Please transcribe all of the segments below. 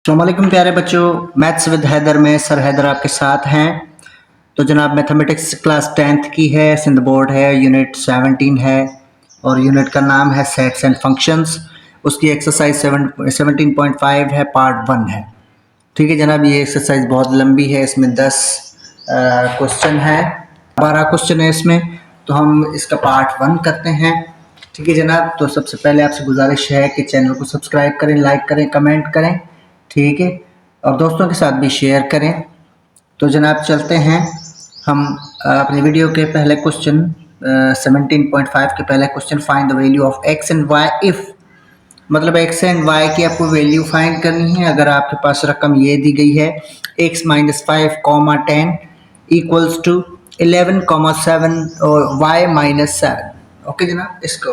अस्सलामुअलैकुम प्यारे बच्चों, मैथ्स विद हैदर में सर हैदर आपके साथ हैं। तो जनाब मैथमेटिक्स क्लास 10th की है, सिंध बोर्ड है, यूनिट 17 है और यूनिट का नाम है सेट्स एंड फंक्शंस। उसकी एक्सरसाइज 17.5 है, पार्ट 1 है। ठीक है जनाब, ये एक्सरसाइज बहुत लंबी है, इसमें 10 क्वेश्चन है, 12 क्वेश्चन है इसमें। तो हम इसका पार्ट 1 करते हैं। ठीक है जनाब, तो सबसे पहले आपसे गुजारिश है कि चैनल को सब्सक्राइब करें, लाइक करें, कमेंट करें, ठीक है, और दोस्तों के साथ भी शेयर करें। तो जनाब चलते हैं हम अपनी वीडियो के पहले क्वेश्चन 17.5 के पहले question, find the value of x and y if, मतलब x एंड y की आपको वैल्यू फाइंड करनी है। अगर आपके पास रकम ये दी गई है x - 5, 10 इक्वल्स टू 11, 7 और y - 7। ओके जनाब, इसको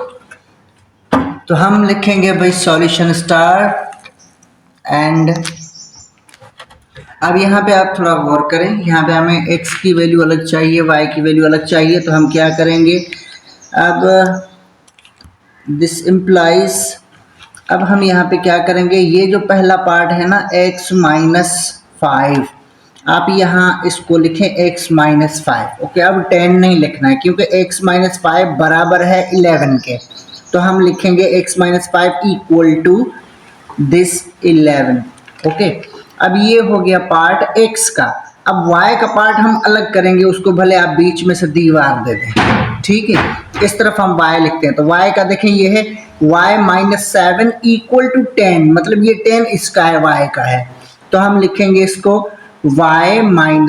तो हम लिखेंगे भाई सॉल्यूशन स्टार। एंड अब यहाँ पे आप थोड़ा गौर करें, यहाँ पे हमें x की वैल्यू अलग चाहिए, y की वैल्यू अलग चाहिए। तो हम क्या करेंगे, अब दिस इम्प्लाइज, अब हम यहाँ पे क्या करेंगे, ये जो पहला पार्ट है ना x - 5, आप यहाँ इसको लिखें x - 5। ओके, अब 10 नहीं लिखना है क्योंकि x - 5 बराबर है 11 के। तो हम लिखेंगे x - 5 equal to this 11। Okay, अब ये हो गया पार्ट x का। अब y का पार्ट हम अलग करेंगे, उसको भले आप बीच में से दीवार दे दें, ठीक है। इस तरफ हम y लिखते हैं, तो y का देखें ये है y - 7 इक्वल टू 10, मतलब ये 10 इसका है, y का है। तो हम लिखेंगे इसको y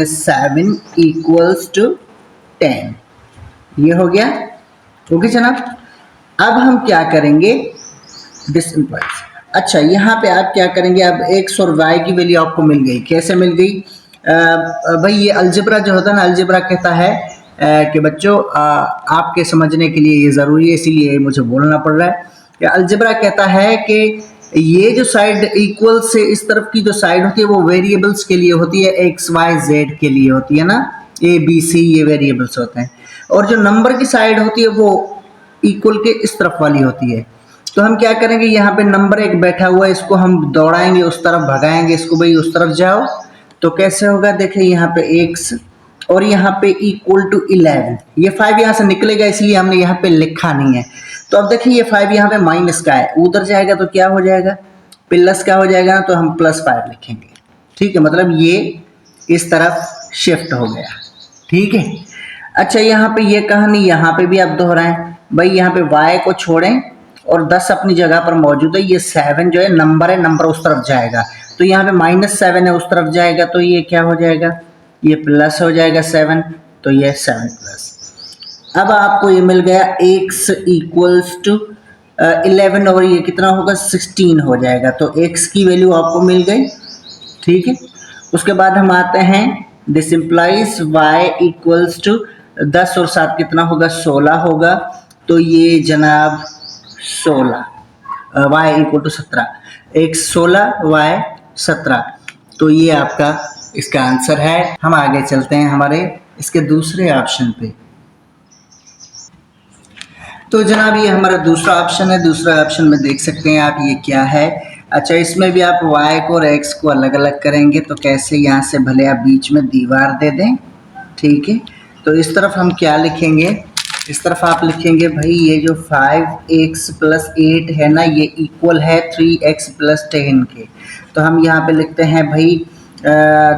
- 7 इक्वल्स टू 10। ये हो गया। ओके जनाब, अब हम क्या करेंगे, दिस इम्प्लाइज। अच्छा, यहाँ पे आप क्या करेंगे, अब x और y की वैल्यू आपको मिल गई। कैसे मिल गई भाई, ये अलजेब्रा जो होता है ना, अलजेब्रा कहता है कि बच्चों आपके समझने के लिए ये ज़रूरी है, इसीलिए मुझे बोलना पड़ रहा है कि अलजेब्रा कहता है कि ये जो साइड इक्वल से इस तरफ की जो साइड होती है वो वेरिएबल्स के लिए होती है, x y z के लिए होती है ना, a b c ये वेरिएबल्स होते हैं। और जो नंबर की साइड होती है वो इक्वल के इस तरफ वाली होती है। तो हम क्या करेंगे, यहाँ पे नंबर एक बैठा हुआ है, इसको हम दौड़ाएंगे उस तरफ, भगाएंगे इसको, भाई उस तरफ जाओ। तो कैसे होगा, देखिए यहाँ पे x और यहाँ पे इक्वल टू 11, ये 5 यहाँ से निकलेगा, इसलिए हमने यहाँ पे लिखा नहीं है। तो अब देखिए ये 5 यहाँ पे माइनस का है, उधर जाएगा तो क्या हो जाएगा, प्लस का हो जाएगा ना, तो हम +5 लिखेंगे। ठीक है, मतलब ये इस तरफ शिफ्ट हो गया। ठीक है। अच्छा, यहाँ पे ये कहानी यहाँ पे भी आप दोहराएं भाई, यहाँ पे y को छोड़ें और 10 अपनी जगह पर मौजूद है। ये 7 जो है नंबर है, नंबर उस तरफ जाएगा, तो यहाँ पे -7 है, उस तरफ जाएगा, तो ये क्या हो जाएगा, ये प्लस हो जाएगा 7, तो ये 7+। अब आपको ये मिल गया x इक्वल्स टू 11 और ये कितना होगा, 16 हो जाएगा। तो x की वैल्यू आपको मिल गई। ठीक है, उसके बाद हम आते हैं, this implies y equals to 10 और 7 कितना होगा, 16 होगा। तो ये जनाब 16, y equal to 17, x 16 y 17। तो ये आपका इसका आंसर है। हम आगे चलते हैं हमारे इसके दूसरे ऑप्शन पे। तो जनाब ये हमारा दूसरा ऑप्शन है। दूसरा ऑप्शन में देख सकते हैं आप, ये क्या है। अच्छा, इसमें भी आप y को और x को अलग अलग करेंगे, तो कैसे, यहाँ से भले आप बीच में दीवार दे दें। ठीक है, तो इस तरफ हम क्या लिखेंगे, इस तरफ आप लिखेंगे भाई ये जो 5x + 8 है ना, ये इक्वल है 3x + 10 के। तो हम यहाँ पे लिखते हैं भाई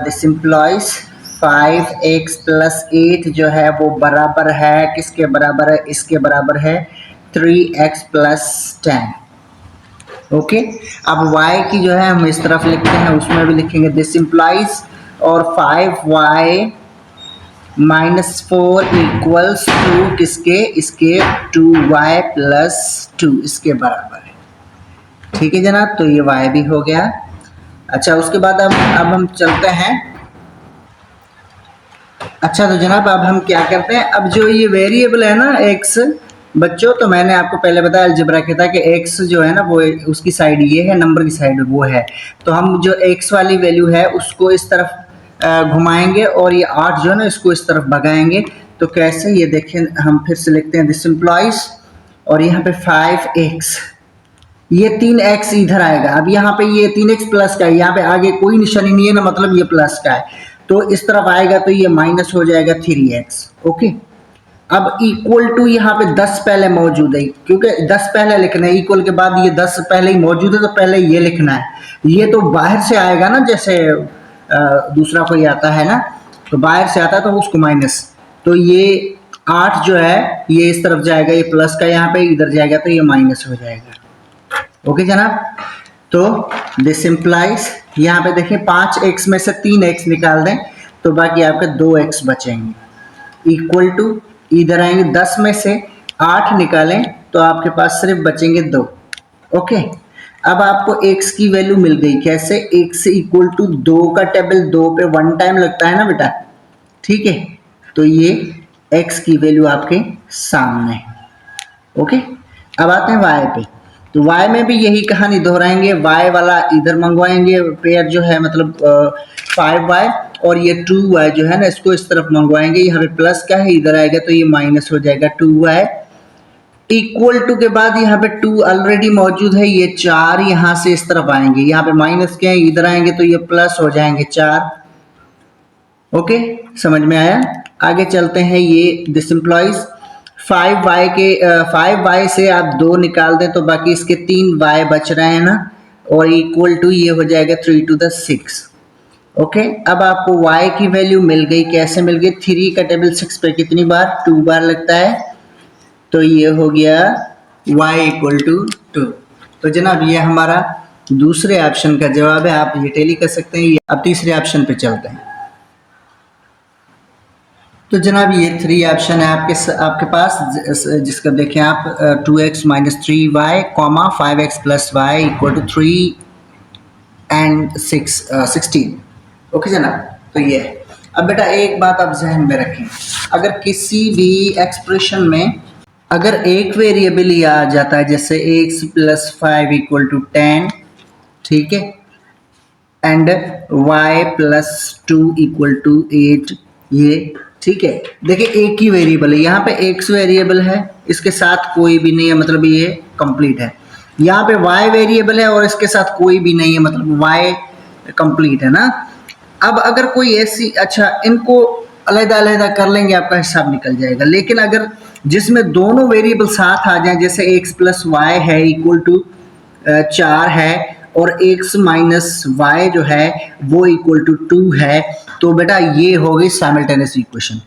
दिस इम्प्लॉइज 5x + 8 जो है वो बराबर है, किसके बराबर है, इसके बराबर है 3x + 10। ओके, अब y की जो है हम इस तरफ लिखते हैं, उसमें भी लिखेंगे दिस इम्प्लॉइज, और 5y - 4 इक्वल्स टू किसके, इसके 2y + 2 इसके बराबर है। ठीक है जनाब, तो ये y भी हो गया। अच्छा, उसके बाद अब हम चलते हैं। अच्छा, तो जनाब अब हम क्या करते हैं, अब जो ये वेरिएबल है ना x बच्चों, तो मैंने आपको पहले बताया अलजेब्रा कहता है कि x जो है ना वो उसकी साइड ये है, नंबर की साइड वो है। तो हम जो x वाली वैल्यू है उसको इस तरफ घुमाएंगे और ये 8 जो है ना इसको इस तरफ भगाएंगे। तो कैसे, ये देखें, हम फिर से लिखते हैं दिस इम्प्लॉइज, और यहाँ पे 5x ये 3x इधर आएगा। अब यहाँ पे ये 3x प्लस का है, यहाँ पे आगे कोई निशानी नहीं है ना, मतलब ये प्लस का है, तो इस तरफ आएगा तो ये माइनस हो जाएगा 3x। ओके, अब इक्वल टू यहाँ पे 10 पहले मौजूद है, क्योंकि 10 पहले लिखना है, इक्वल के बाद ये 10 पहले ही मौजूद है तो पहले ये लिखना है। ये तो बाहर से आएगा ना, जैसे दूसरा कोई आता है ना, तो बाहर से आता है तो उसको माइनस, तो ये 8 जो है ये इस तरफ जाएगा, ये प्लस का यहाँ पे इधर जाएगा तो ये माइनस हो जाएगा। ओके जनाब, तो दिस इम्प्लाइज, यहाँ पे देखिए 5x में से 3x निकाल दें तो बाकी आपके 2x बचेंगे। इक्वल टू इधर आएंगे 10 में से 8 निकालें तो आपके पास सिर्फ बचेंगे 2। ओके, अब आपको x की वैल्यू मिल गई। कैसे? x इक्वल टू 2 का टेबल 2 पे 1 टाइम लगता है ना बेटा, ठीक है, तो ये x की वैल्यू आपके सामने। ओके, अब आते हैं y पे, तो y में भी यही कहानी दोहराएंगे, y वाला इधर मंगवाएंगे पेयर जो है, मतलब 5y, और ये 2y जो है ना इसको इस तरफ मंगवाएंगे, यहाँ पे प्लस का है, इधर आएगा तो ये माइनस हो जाएगा 2y। इक्वल टू के बाद यहाँ पे 2 ऑलरेडी मौजूद है, ये 4 यहाँ से इस तरफ आएंगे, यहाँ पे माइनस के हैं, इधर आएंगे तो ये प्लस हो जाएंगे 4। ओके, समझ में आया? आगे चलते हैं, ये दिस इम्प्लॉइज 5y से आप 2 निकाल दें तो बाकी इसके 3y बच रहे हैं ना, और इक्वल टू ये हो जाएगा 3 to the 6। ओके, अब आपको y की वैल्यू मिल गई। कैसे मिल गई? 3 का टेबल 6 पे कितनी बार? 2 बार लगता है, तो ये हो गया y इक्वल टू 2। तो जनाब ये हमारा दूसरे ऑप्शन का जवाब है, आप ये टैली कर सकते हैं। अब तीसरे ऑप्शन पे चलते हैं। तो जनाब ये 3 ऑप्शन है आपके पास, जिसका देखें आप 2x minus 3y, 5x plus y equal to 3 and 16। Okay जनाब, तो ये है। अब बेटा एक बात आप जहन में रखें, अगर किसी भी एक्सप्रेशन में अगर एक वेरिएबल ही आ जाता है, जैसे x प्लस 5 इक्वल टू 10, ठीक है, and y plus 2 equal to 8, ये ठीक है। देखिए एक ही वेरिएबल है, यहाँ पे x वेरिएबल है, इसके साथ कोई भी नहीं है, मतलब ये कंप्लीट है। यहाँ पे y वेरिएबल है और इसके साथ कोई भी नहीं है, मतलब y कंप्लीट है ना। अब अगर कोई ऐसी, अच्छा इनको अलग-अलग कर लेंगे, आपका हिसाब निकल जाएगा। लेकिन अगर जिसमें दोनों वेरिएबल साथ आ जाएं, जैसे x प्लस वाई है इक्वल टू 4 है, और x माइनस वाई जो है वो इक्वल टू 2 है, तो बेटा ये हो गई साइमल्टेनियस इक्वेशन।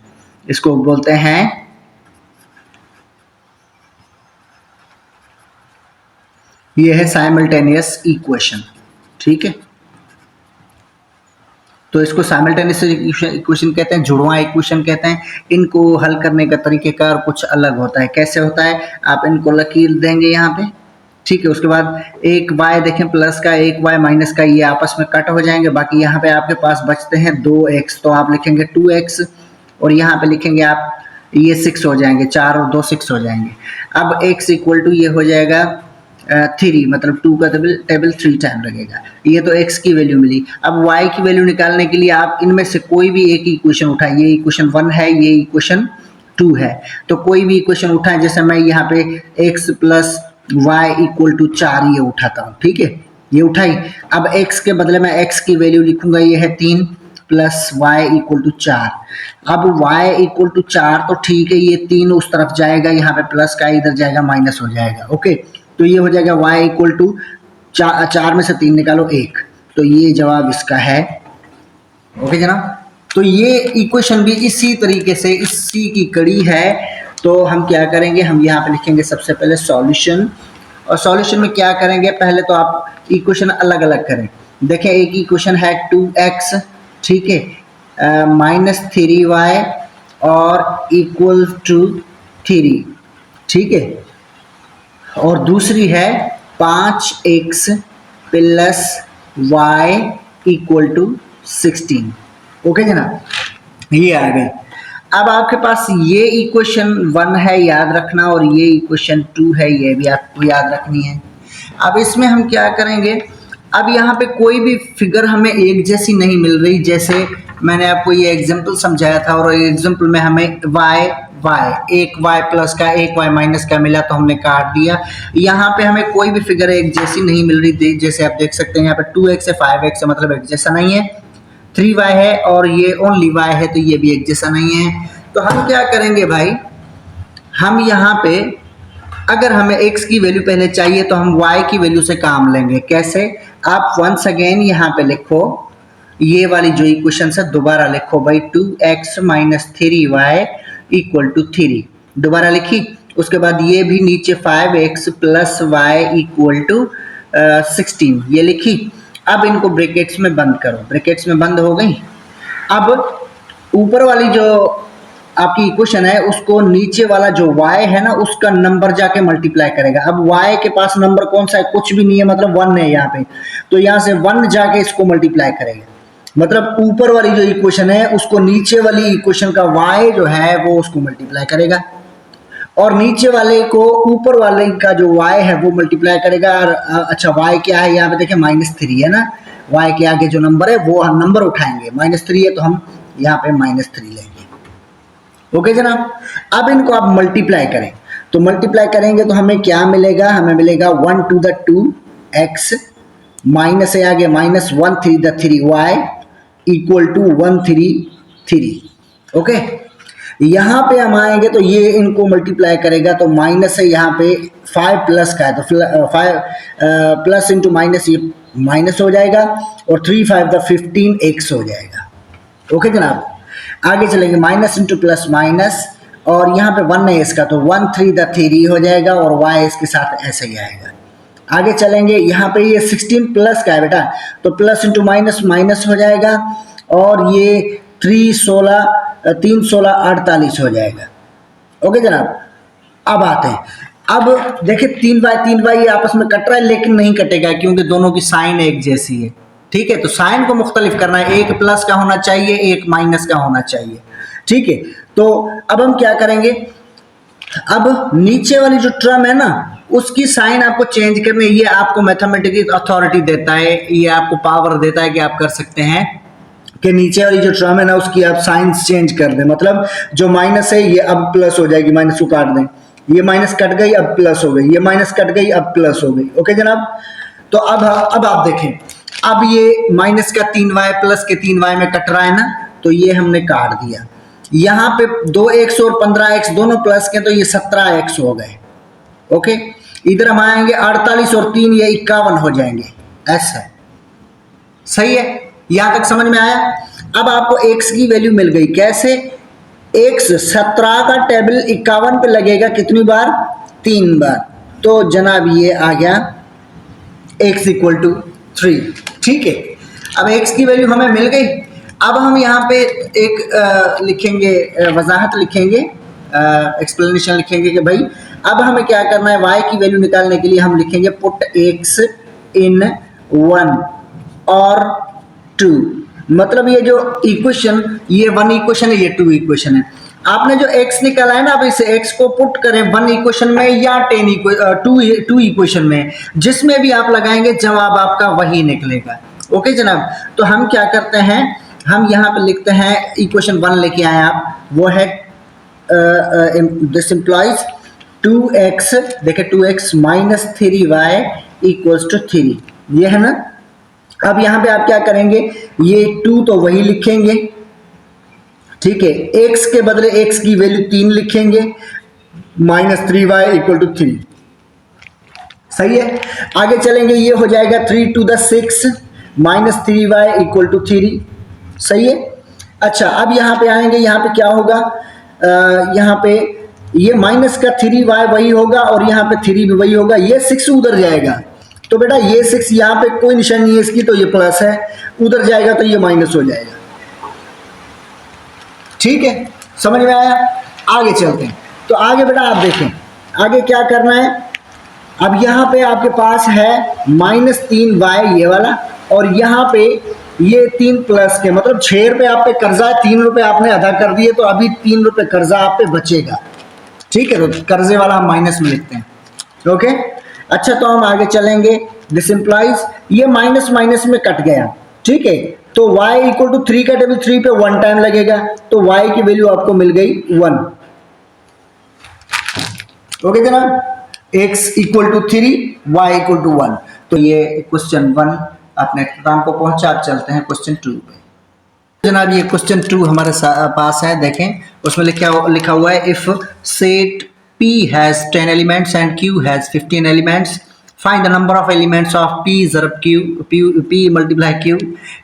इसको बोलते हैं, ये है साइमल्टेनियस इक्वेशन, ठीक है। तो इसको साइमल्टेनियस इक्वेशन कहते हैं, जुड़वां इक्वेशन कहते हैं। इनको हल करने का तरीक़ेकार कुछ अलग होता है। कैसे होता है? आप इनको लकीर देंगे यहाँ पे, ठीक है, उसके बाद एक y देखें प्लस का, एक y माइनस का, ये आपस में कट हो जाएंगे। बाकी यहाँ पे आपके पास बचते हैं 2x, तो आप लिखेंगे 2x, और यहाँ पे लिखेंगे आप, ये 6 हो जाएंगे, 4 और 2 6 हो जाएंगे। अब x इक्वल टू ये हो जाएगा 3, मतलब 2 का टेबल 3 टाइम लगेगा। ये तो x की वैल्यू मिली। अब y की वैल्यू निकालने के लिए आप इनमें से कोई भी एक इक्वेशन उठाएं। ये इक्वेशन 1 है, ये इक्वेशन 2 है, तो कोई भी इक्वेशन उठाएं। जैसे मैं यहाँ पे x plus y equal to 4 ये उठाता हूँ, ठीक है, ये उठाई। अब x के बदले में x की वैल्यू लिखूंगा, ये है 3 प्लस वाई इक्वल टू 4। अब y इक्वल टू 4 तो ठीक है, ये 3 उस तरफ जाएगा, यहाँ पे प्लस का, इधर जाएगा माइनस हो जाएगा। ओके, तो ये हो जाएगा y इक्वल टू 4 में से 3 निकालो 1, तो ये जवाब इसका है। ओके जनाब, तो ये इक्वेशन भी इसी तरीके से इसी की कड़ी है। तो हम क्या करेंगे, हम यहाँ पे लिखेंगे सबसे पहले सॉल्यूशन, और सॉल्यूशन में क्या करेंगे, पहले तो आप इक्वेशन अलग अलग करें। देखें एक इक्वेशन है 2x, ठीक है, माइनस 3y और इक्वल टू 3, ठीक है, और दूसरी है 5x plus y equal to 16। Okay जनाब, ये आ गई। अब आपके पास ये इक्वेशन 1 है, याद रखना, और ये इक्वेशन 2 है, ये भी आपको याद रखनी है। अब इसमें हम क्या करेंगे, अब यहाँ पे कोई भी फिगर हमें एक जैसी नहीं मिल रही। जैसे मैंने आपको ये एग्जांपल समझाया था, और एग्जांपल में हमें y y, एक y प्लस का एक y माइनस का मिला तो हमने काट दिया। यहाँ पे हमें कोई भी फिगर एक जैसी नहीं मिल रही थी, जैसे आप देख सकते हैं यहाँ पे 2x है 5x है, मतलब एक जैसा नहीं है। 3y है और ये ओनली y है तो ये भी एक जैसा नहीं है। तो हम क्या करेंगे भाई, हम यहाँ पे अगर हमें x की वैल्यू पहले चाहिए तो हम y की वैल्यू से काम लेंगे। कैसे? आप वंस अगेन यहाँ पे लिखो, ये वाली जो इक्वेशन है दोबारा लिखो भाई, 2x minus 3y equal to 3, दोबारा लिखी। उसके बाद ये भी नीचे 5x plus y equal to 16, ये लिखी। अब इनको ब्रैकेट्स में बंद करो, ब्रैकेट्स में बंद हो गई। अब ऊपर वाली जो आपकी इक्वेशन है उसको नीचे वाला जो y है ना उसका नंबर जाके मल्टीप्लाई करेगा। अब y के पास नंबर कौन सा है? कुछ भी नहीं है, मतलब 1 है यहाँ पे, तो यहाँ से 1 जाके इसको मल्टीप्लाई करेगा। मतलब ऊपर वाली जो इक्वेशन है उसको नीचे वाली इक्वेशन का y जो है वो उसको मल्टीप्लाई करेगा, और नीचे वाले को ऊपर वाले का जो y है वो मल्टीप्लाई करेगा। और अच्छा y क्या है यहाँ पे देखें, -3 है ना, y के आगे जो नंबर है वो हम नंबर उठाएंगे, -3 है तो हम यहाँ पे -3 लेंगे। ओके जनाब, अब इनको आप मल्टीप्लाई करें, तो मल्टीप्लाई करेंगे तो हमें क्या मिलेगा? हमें मिलेगा 1 to the 2x माइनस है आगे -1 3 the 3y equal to 1 3 3। Okay, यहाँ पे हम आएंगे तो ये इनको मल्टीप्लाई करेगा तो माइनस है यहाँ पे 5 प्लस का है तो 5 प्लस इंटू माइनस, ये माइनस हो जाएगा, और 3 5 द 15x हो जाएगा। ओके जनाब, आगे चलेंगे माइनस इंटू प्लस माइनस, और यहाँ पे 1 है इसका तो 1 3 द 3 हो जाएगा, और y इसके साथ ऐसे ही आएगा। आगे चलेंगे, यहाँ पे ये 16 प्लस का है बेटा, तो प्लस इंटू माइनस माइनस हो जाएगा, और ये 3 16 48 हो जाएगा। ओके जनाब, अब आते हैं, अब देखिए 3y ये आपस में कट रहा है, लेकिन नहीं कटेगा क्योंकि दोनों की साइन एक जैसी है। ठीक है, तो साइन को मुख्तलिफ करना है, एक प्लस का होना चाहिए, एक माइनस का होना चाहिए। ठीक है, तो अब हम क्या करेंगे, अब नीचे वाली जो टर्म है ना उसकी साइन आपको चेंज करनी है। ये आपको मैथमेटिकल अथॉरिटी देता है, ये आपको पावर देता है कि आप कर सकते हैं कि नीचे वाली जो टर्म है ना उसकी आप साइन चेंज कर दें। मतलब जो माइनस है ये अब प्लस हो जाएगी, माइनस को काट दें, ये माइनस कट गई अब प्लस हो गई, ये माइनस कट गई अब प्लस हो गई। ओके जनाब, तो अब आप देखें, अब ये माइनस का 3y प्लस के 3y में कट रहा है ना, तो ये हमने काट दिया। यहाँ पे 2x और 15x दोनों प्लस के, तो ये 17x हो गए। ओके, इधर हम आएंगे 48 और 3 ये 51 हो जाएंगे। ऐसा सही है, यहां तक समझ में आया? अब आपको x की वैल्यू मिल गई। कैसे? x 17 का टेबल 51 पे लगेगा कितनी बार? 3 बार। तो जनाब ये आ गया x इक्वल टू 3। ठीक है, अब x की वैल्यू हमें मिल गई। अब हम यहाँ पे एक लिखेंगे, वजाहत लिखेंगे, एक्सप्लेनेशन लिखेंगे कि भाई अब हमें क्या करना है, y की वैल्यू निकालने के लिए हम लिखेंगे पुट x इन 1 और 2। मतलब ये जो इक्वेशन, ये 1 इक्वेशन है, ये 2 इक्वेशन है। आपने जो x निकाला है ना, अब इसे x को पुट करें 1 इक्वेशन में या 2 इक्वेशन में, जिसमें भी आप लगाएंगे जवाब आपका वही निकलेगा। ओके जनाब, तो हम क्या करते हैं, हम यहाँ पे लिखते हैं इक्वेशन 1 लेके आए आप, वो है दिस इम्प्लॉइज 2x, देखे 2x minus 3y equals to 3, ये है ना। अब यहाँ पे आप क्या करेंगे, ये 2 तो वही लिखेंगे, ठीक है, x के बदले x की वैल्यू 3 लिखेंगे, माइनस 3y इक्वल टू 3। सही है, आगे चलेंगे, ये हो जाएगा 3 to the 6 minus 3y equal to 3। सही है। अच्छा, अब यहाँ पे आएंगे, यहाँ पे क्या होगा, यहाँ पे ये माइनस का 3y वही होगा, और यहाँ पे 3 भी वही होगा, ये 6 उधर जाएगा, तो बेटा ये 6 यहाँ पे कोई निशान नहीं है इसकी, तो ये प्लस है, उधर जाएगा तो ये माइनस हो जाएगा। ठीक है, समझ में आया? आगे चलते हैं, तो आगे बेटा आप देखें आगे क्या करना है। अब यहाँ पे आपके पास है माइनस 3y ये वाला, और यहाँ पे ये 3 प्लस के, मतलब 6 रुपये आप पे कर्जा है, 3 रुपये आपने अदा कर दिए, तो अभी 3 रुपये कर्जा आप पे बचेगा। ठीक है, तो कर्जे वाला हम माइनस में लिखते हैं। ओके, अच्छा, तो हम आगे चलेंगे, दिस इम्प्लाइज ये माइनस माइनस में कट गया। ठीक है, तो y इक्वल टू 3 का टेबल 3 पे 1 टाइम लगेगा, तो y की वैल्यू आपको मिल गई 1। ओके जनाब, x equal to 3, y equal to 1। तो ये क्वेश्चन 1 अपने एग्जाम को पहुंचा। आप चलते हैं क्वेश्चन 2 पे। जनाब ये क्वेश्चन 2 हमारे पास है, देखें उसमें लिखा हुआ है if set P has 10 elements and Q has 15 elements, find the number of elements of P ज़रब Q, P multiply Q,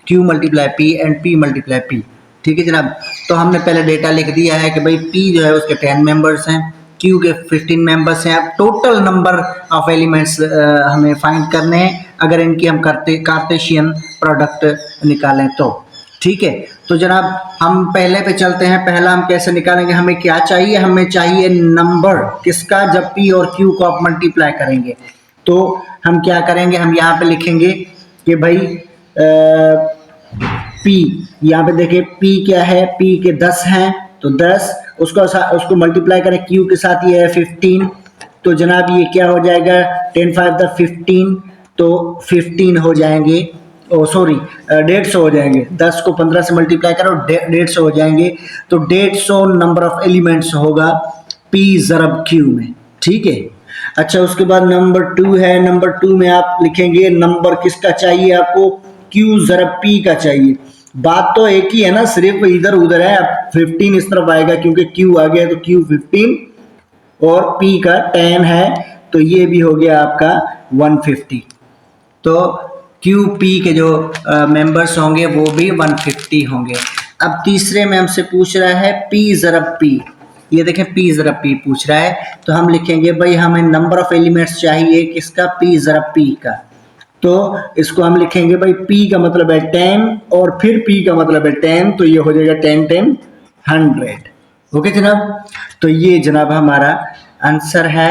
Q multiply P and P multiply P। ठीक है जनाब, तो हमने पहले डेटा लिख दिया है कि भाई P जो है उसके 10 मेंबर्स हैं, Q के 15 मेंबर्स हैं। अब टोटल नंबर ऑफ एलिमेंट्स हमें फाइंड करने हैं अगर इनकी हम कार्टेशियन प्रोडक्ट निकालें तो। ठीक है, तो जनाब हम पहले पे चलते हैं। पहला हम कैसे निकालेंगे, हमें क्या चाहिए, हमें चाहिए नंबर किसका, जब P और Q को आप मल्टीप्लाई करेंगे। तो हम क्या करेंगे, हम यहाँ पे लिखेंगे कि भाई P, यहाँ पे देखिए P क्या है, P के 10 हैं तो 10, उसको मल्टीप्लाई करें Q के साथ, ये है 15। तो जनाब ये क्या हो जाएगा, 10 5 द 15, तो 15 हो जाएंगे, ओ सॉरी 150 हो जाएंगे। 10 को 15 से मल्टीप्लाई करो 150 हो जाएंगे। तो 150 नंबर ऑफ एलिमेंट्स होगा P ज़रब Q में। ठीक है, अच्छा उसके बाद नंबर 2 है। नंबर 2 में आप लिखेंगे नंबर किसका चाहिए आपको, Q ज़रब P का चाहिए। बात तो एक ही है ना, सिर्फ इधर उधर है। अब 15 इस तरफ आएगा क्योंकि Q आ गया, तो Q 15 और P का 10 है, तो ये भी हो गया आपका 150। तो QP के जो मेंबर्स होंगे वो भी 150 होंगे। अब तीसरे में हमसे पूछ रहा है P ज़रब P, ये देखें P ज़रब P पूछ रहा है, तो हम लिखेंगे भाई हमें नंबर ऑफ एलिमेंट्स चाहिए किसका, P ज़रब P का। तो इसको हम लिखेंगे भाई P का मतलब है 10 और फिर P का मतलब है 10, तो ये हो जाएगा 10 10 100। ओके जनाब, तो ये जनाब हमारा आंसर है।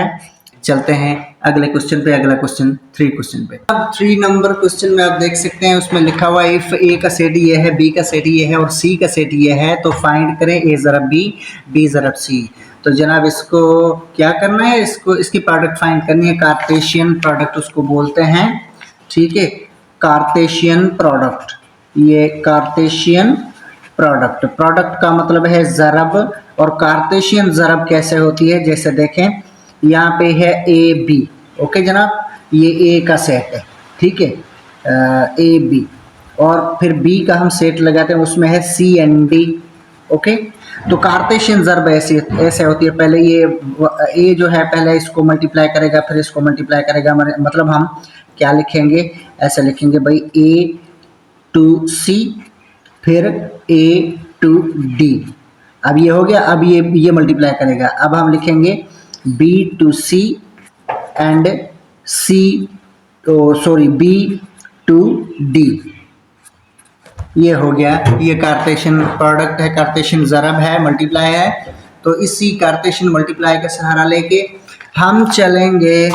चलते हैं अगले क्वेश्चन पे, अगला क्वेश्चन 3 क्वेश्चन पे। अब 3 नंबर क्वेश्चन में आप देख सकते हैं उसमें लिखा हुआ है इफ ए का सेट ये है, बी का सेट ये है और सी का सेट ये है, तो फाइंड करें ए ज़रब बी, बी ज़रब सी। तो जनाब इसको क्या करना है, इसकी प्रोडक्ट फाइंड करनी है, कार्टेशियन प्रोडक्ट उसको बोलते हैं। ठीक है, कार्टेशियन प्रोडक्ट, ये कार्टेशियन प्रोडक्ट, प्रोडक्ट का मतलब है ज़रब, और कार्टेशियन ज़रब कैसे होती है, जैसे देखें यहाँ पे है ए बी। ओके जनाब, ये ए का सेट है, ठीक है, ए बी, और फिर बी का हम सेट लगाते हैं, उसमें है सी एंड डी। ओके, तो कार्टेशियन ज़रब ऐसे होती है, पहले ये ए जो है पहले इसको मल्टीप्लाई करेगा फिर इसको मल्टीप्लाई करेगा, मतलब हम क्या लिखेंगे, ऐसे लिखेंगे भाई ए टू सी फिर ए टू डी। अब ये हो गया, अब ये मल्टीप्लाई करेगा, अब हम लिखेंगे B to C and C, sorry B to D। ये हो गया, ये कार्टेशियन प्रोडक्ट है, कार्टेशियन ज़रब है, मल्टीप्लाई है। तो इसी कार्टेशियन मल्टीप्लाई का सहारा लेके हम चलेंगे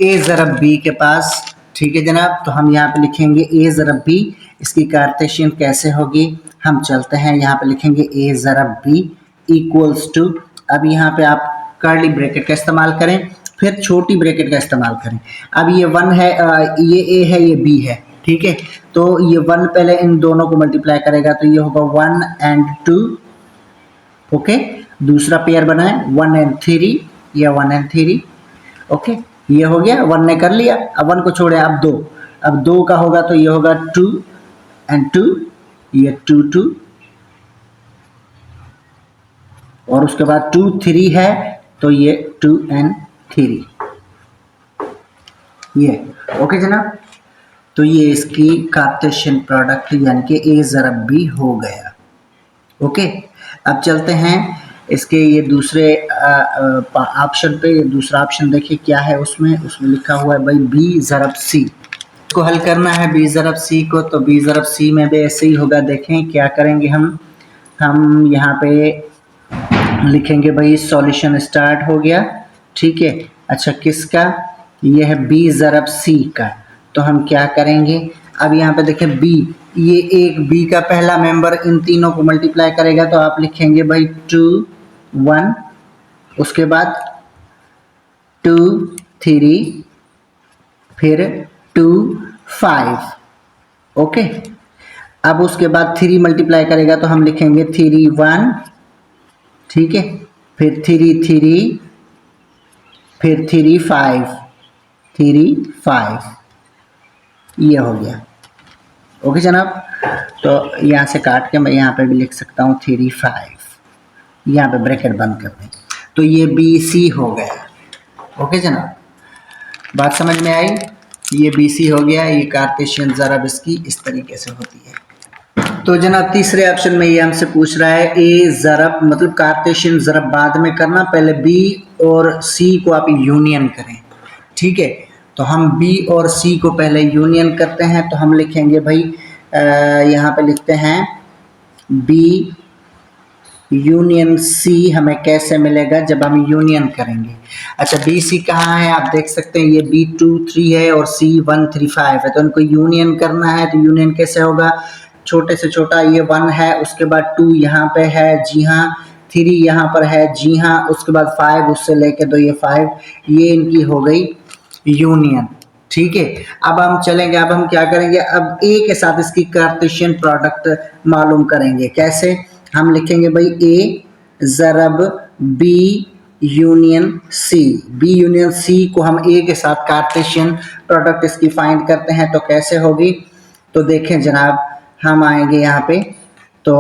A ज़रब B के पास। ठीक है जनाब, तो हम यहाँ पे लिखेंगे A ज़रब B, इसकी कार्टेशियन कैसे होगी, हम चलते हैं यहाँ पे लिखेंगे A ज़रब B इक्वल्स टू, अब यहाँ पे आप कर्ली ब्रैकेट का इस्तेमाल करें, फिर छोटी ब्रैकेट का इस्तेमाल करें। अब ये 1 है, ये ए है, ये बी है, ठीक है, तो ये 1 पहले इन दोनों को मल्टीप्लाई करेगा, तो ये होगा 1 एंड 2। ओके, दूसरा पेयर बनाए 1 एंड 3, या 1 एंड 3। ओके, ये हो गया, 1 ने कर लिया, अब 1 को छोड़े, अब 2, अब 2 का होगा तो ये होगा 2 एंड 2, ये 2 2, और उसके बाद 2 3 है तो ये 2 एंड 3, ये। ओके जनाब, तो ये इसकी कार्टेशियन प्रोडक्ट यानी कि ए ज़रब बी हो गया। ओके, अब चलते हैं इसके ये दूसरे ऑप्शन पे। ये दूसरा ऑप्शन देखिए क्या है, उसमें लिखा हुआ है भाई बी ज़रब सी। इसको हल करना है बी ज़रब सी को, तो बी ज़रब सी में भी ऐसे ही होगा। देखें क्या करेंगे, हम यहाँ पे लिखेंगे भाई सॉल्यूशन स्टार्ट हो गया। ठीक है, अच्छा किसका, ये है बी ज़रब सी का, तो हम क्या करेंगे, अब यहाँ पे देखें बी, ये एक बी का पहला मेंबर इन तीनों को मल्टीप्लाई करेगा, तो आप लिखेंगे भाई 2 1, उसके बाद 2 3, फिर 2 5। ओके, अब उसके बाद 3 मल्टीप्लाई करेगा, तो हम लिखेंगे 3 1, ठीक है, फिर 3 3, फिर 3 5, 3 5, ये हो गया। ओके जनाब, तो यहाँ से काट के मैं यहाँ पे भी लिख सकता हूँ 3 5, यहाँ पे ब्रैकेट बंद कर दें, तो ये BC हो गया। ओके जनाब, बात समझ में आई? ये BC हो गया। ये कार्टेशियन ज़रब इसकी इस तरीके से होती है। तो जनाब तीसरे ऑप्शन में ये हमसे पूछ रहा है ए ज़रब मतलब कार्टेशियन ज़रब बाद में करना, पहले B और C को आप यूनियन करें। ठीक है, तो हम B और C को पहले यूनियन करते हैं। तो हम लिखेंगे भाई यहाँ पे लिखते हैं B यूनियन C हमें कैसे मिलेगा जब हम यूनियन करेंगे। अच्छा, BC कहाँ है आप देख सकते हैं, ये B 2 3 है और C 1 3 5 है, तो इनको यूनियन करना है। तो यूनियन कैसे होगा, छोटे से छोटा ये 1 है, उसके बाद 2 यहाँ पे है, जी हाँ, 3 यहाँ पर है, जी हाँ, उसके बाद 5 उससे लेके तो ये 5, ये इनकी हो गई यूनियन। ठीक है, अब हम चलेंगे, अब हम क्या करेंगे, अब A के साथ इसकी कार्टेशियन प्रोडक्ट मालूम करेंगे। कैसे, हम लिखेंगे भाई A ज़रब B union C, B union C को हम A के साथ कार्टेशियन प्रोडक्ट इसकी फाइंड करते हैं। तो कैसे होगी, तो देखें जनाब, हम आएंगे यहाँ पे, तो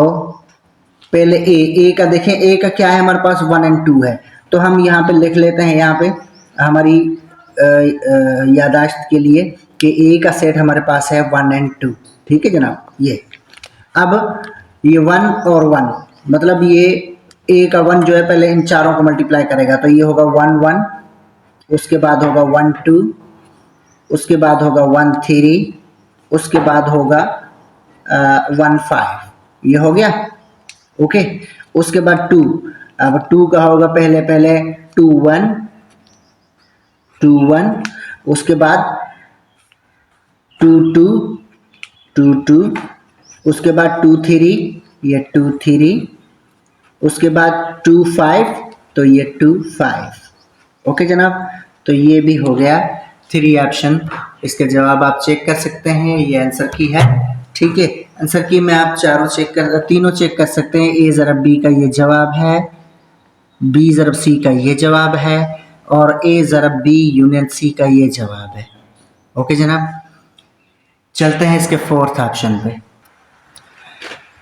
पहले A का देखें, A का क्या है हमारे पास 1 और 2 है, तो हम यहाँ पे लिख लेते हैं, यहाँ पे हमारी यादाश्त के लिए कि A का सेट हमारे पास है 1 और 2। ठीक है जनाब, ये अब ये 1 और 1 मतलब ये A का 1 जो है पहले इन चारों को मल्टीप्लाई करेगा, तो ये होगा 1 1, उसके बाद होगा 1 2, उसके बाद होगा 1 3, उसके बाद होगा 1 5, ये हो गया। ओके, उसके बाद 2, अब 2 का होगा पहले 2 1 2 1, उसके बाद 2 2 2 2, उसके बाद 2 3, ये 2 3, उसके बाद 2 5, तो ये 2 5। ओके जनाब, तो ये भी हो गया 3 ऑप्शन। इसके जवाब आप चेक कर सकते हैं, ये आंसर की है। ठीक है, आंसर की में आप तीनों चेक कर सकते हैं। A ज़रब B का ये जवाब है, B ज़रब C का ये जवाब है, और A ज़रब B यूनियन C का ये जवाब है। ओके जनाब, चलते हैं इसके फोर्थ ऑप्शन पे।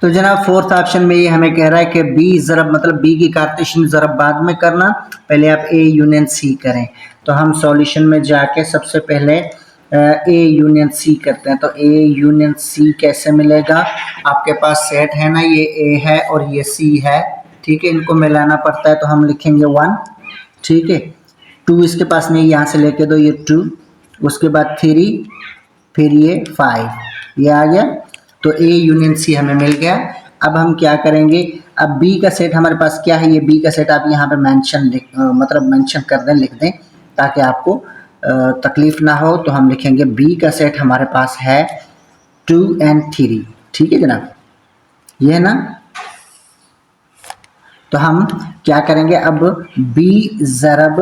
तो जनाब फोर्थ ऑप्शन में ये हमें कह रहा है कि B ज़रब मतलब B की कार्टेशियन ज़रब बाद में करना, पहले आप A यूनियन C करें। तो हम सॉल्यूशन में जाके सबसे पहले A यूनियन C करते हैं। तो A यूनियन C कैसे मिलेगा, आपके पास सेट है ना, ये A है और ये C है। ठीक है, इनको मिलाना पड़ता है, तो हम लिखेंगे 1। ठीक है, 2 इसके पास नहीं, यहाँ से लेके दो, ये 2, उसके बाद 3, फिर ये 5, ये आ गया। तो A यूनियन C हमें मिल गया। अब हम क्या करेंगे, अब B का सेट हमारे पास क्या है, ये B का सेट आप यहाँ पे मेंशन कर दें, लिख दें, ताकि आपको तकलीफ ना हो। तो हम लिखेंगे B का सेट हमारे पास है 2 और 3। ठीक है जनाब, ये है ना। तो हम क्या करेंगे, अब B ज़रब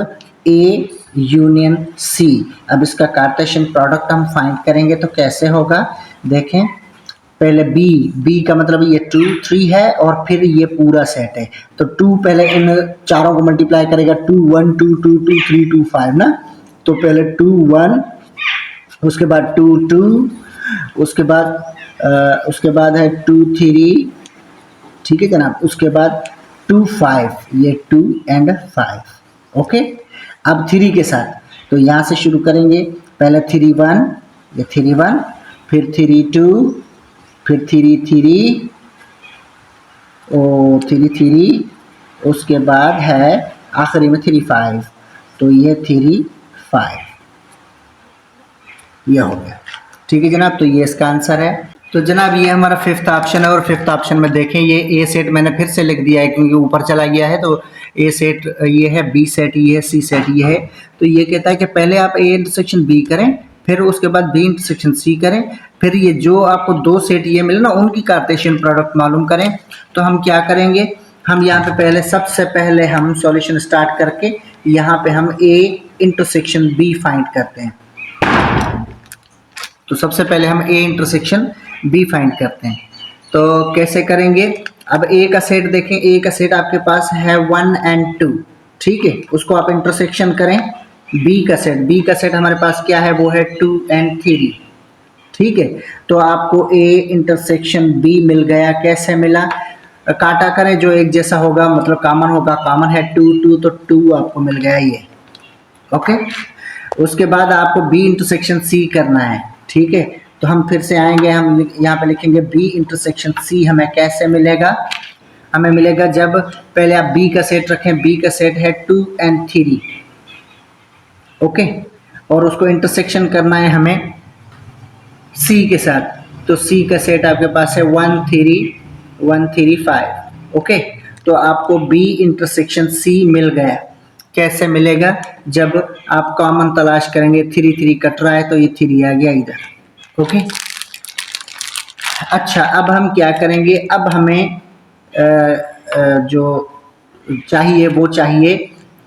A यूनियन C, अब इसका कार्टेशियन प्रोडक्ट हम फाइंड करेंगे। तो कैसे होगा, देखें, पहले B का मतलब ये 2 3 है और फिर ये पूरा सेट है। तो 2 पहले इन चारों को मल्टीप्लाई करेगा, 2 1 2 2 2 3 2 5 ना। तो पहले 2 1, उसके बाद 2 2, उसके बाद है 2 3। ठीक है जनाब, उसके बाद 2 5, ये 2 और 5। ओके, अब 3 के साथ, तो यहाँ से शुरू करेंगे, पहले 3 1, ये 3 1, फिर 3 2, फिर 3 3 और 3 3, उसके बाद है आखिरी में 3 5, तो ये 3 5, ये हो गया। ठीक है जनाब, तो ये इसका आंसर है। तो जनाब ये हमारा फिफ्थ ऑप्शन है, और फिफ्थ ऑप्शन में देखें, ये A सेट मैंने फिर से लिख दिया है क्योंकि ऊपर चला गया है। तो A सेट ये है, B सेट ये है, C सेट ये है। तो ये कहता है कि पहले आप A इंटरसेक्शन B करें, फिर उसके बाद B इंटरसेक्शन C करें, फिर ये जो आपको 2 सेट ये मिले ना, उनकी कार्टेशियन प्रोडक्ट मालूम करें। तो हम क्या करेंगे, हम यहाँ पे सबसे पहले हम सॉल्यूशन स्टार्ट करके यहाँ पे हम A इंटरसेक्शन B फाइंड करते हैं। तो सबसे पहले हम A इंटरसेक्शन B फाइंड करते हैं। तो कैसे करेंगे, अब A का सेट देखें, A का सेट आपके पास है 1 और 2। ठीक है, उसको आप इंटरसेक्शन करें, बी का सेट हमारे पास क्या है, वो है 2 and 3। ठीक है, तो आपको ए इंटरसेक्शन बी मिल गया। कैसे मिला, काटा करें जो एक जैसा होगा मतलब कॉमन होगा, कॉमन है 2 तो 2 आपको मिल गया ये। ओके, उसके बाद आपको बी इंटरसेक्शन सी करना है। ठीक है, तो हम फिर से आएंगे, हम यहाँ पे लिखेंगे बी इंटरसेक्शन सी। हमें कैसे मिलेगा, हमें मिलेगा जब पहले आप बी का सेट रखें, बी का सेट है 2 and 3। ओके, और उसको इंटरसेक्शन करना है हमें सी के साथ, तो सी का सेट आपके पास है 1 3 5। ओके, तो आपको बी इंटरसेक्शन सी मिल गया। कैसे मिलेगा, जब आप कॉमन तलाश करेंगे, 3 3 कट रहा है तो ये 3 आ गया इधर। ओके, अच्छा अब हम क्या करेंगे, अब हमें जो चाहिए वो चाहिए